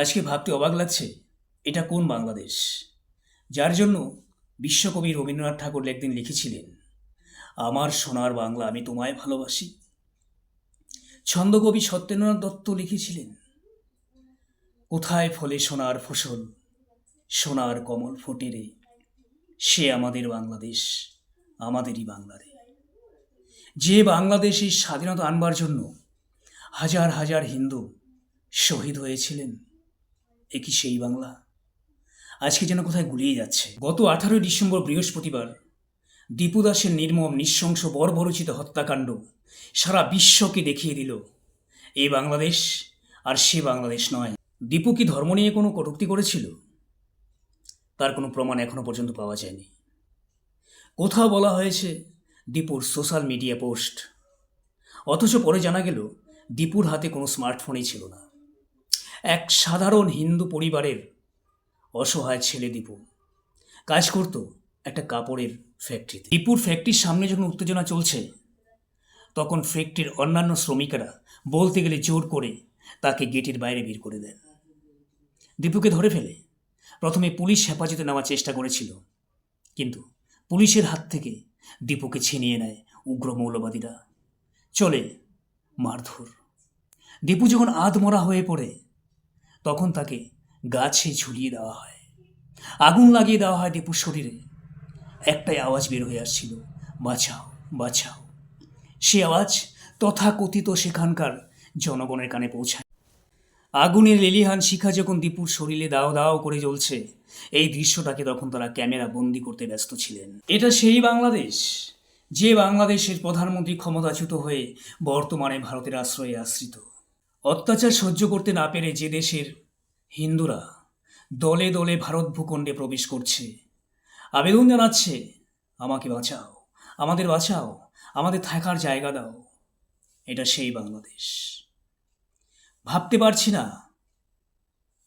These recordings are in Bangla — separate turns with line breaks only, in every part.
আজকে ভাবতে অবাক লাগছে, এটা কোন বাংলাদেশ যার জন্য বিশ্বকবি রবীন্দ্রনাথ ঠাকুর একদিন লিখেছিলেন, আমার সোনার বাংলা আমি তোমায় ভালোবাসি। ছন্দকবি সত্যেন্দ্রনাথ দত্ত লিখেছিলেন, কোথায় ফলে সোনার ফসল, সোনার কমল ফোটে রে, সে আমাদের বাংলাদেশ, আমাদেরই বাংলারে। যে বাংলাদেশের স্বাধীনতা আনবার জন্য হাজার হাজার হিন্দু শহীদ হয়েছিলেন, এ কি সেই বাংলা? আজকে যেন কোথায় গুলিয়ে যাচ্ছে। গত 18 ডিসেম্বর বৃহস্পতিবার দীপু দাসের নির্মম নৃশংস বর্বরচিত হত্যাকাণ্ড সারা বিশ্বকে দেখিয়ে দিল এই বাংলাদেশ আর সে বাংলাদেশ নয়। দীপু কি ধর্ম নিয়ে কোনো কটূক্তি করেছিল? তার কোনো প্রমাণ এখনো পর্যন্ত পাওয়া যায়নি। কোথাও বলা হয়েছে দীপুর সোশ্যাল মিডিয়া পোস্ট, অথচ পরে জানা গেল দীপুর হাতে কোনো স্মার্টফোনই ছিল না। এক সাধারণ হিন্দু পরিবারের অসহায় ছেলে দীপু কাজ করত একটা কাপড়ের ফ্যাক্টরিতে। দীপুর ফ্যাক্টরির সামনে যখন উত্তেজনা চলছে, তখন ফ্যাক্টরির অন্যান্য শ্রমিকেরা বলতে গেলে জোর করে তাকে গেটের বাইরে বের করে দেন। দীপুকে ধরে ফেলে প্রথমে পুলিশ হেফাজতে নেওয়ার চেষ্টা করেছিল, কিন্তু পুলিশের হাত থেকে দীপুকে ছিনিয়ে নেয় উগ্র মৌলবাদীরা। চলে মারধর। দীপু যখন আধমরা হয়ে পড়ে, তখন তাকে গাছে ঝুলিয়ে দেওয়া হয়, আগুন লাগিয়ে দেওয়া হয় দীপুর শরীরে। একটাই আওয়াজ বের হয়ে আসছিল, বাঁচাও বাঁচাও। সে আওয়াজ তথাকথিত সেখানকার জনগণের কানে পৌঁছায়। আগুনের লেলিহান শিখা যখন দীপুর শরীরে দাও দাও করে জ্বলছে, এই দৃশ্যটাকে তখন তারা ক্যামেরা বন্দি করতে ব্যস্ত ছিলেন। এটা সেই বাংলাদেশ যে বাংলাদেশের প্রধানমন্ত্রী ক্ষমতাচ্যুত হয়ে বর্তমানে ভারতের আশ্রয়ে আশ্রিত। অত্যাচার সহ্য করতে না পেরে যে দেশের হিন্দুরা দলে দলে ভারত ভূখণ্ডে প্রবেশ করছে, আবেদন জানাচ্ছে, আমাকে বাঁচাও, আমাদের বাঁচাও, আমাদের থাকার জায়গা দাও। এটা সেই বাংলাদেশ। ভাবতে পারছি না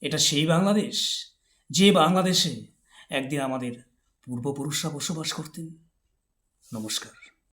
এটা সেই বাংলাদেশ যে বাংলাদেশে একদিন আমাদের পূর্বপুরুষরা বসবাস করতেন। নমস্কার।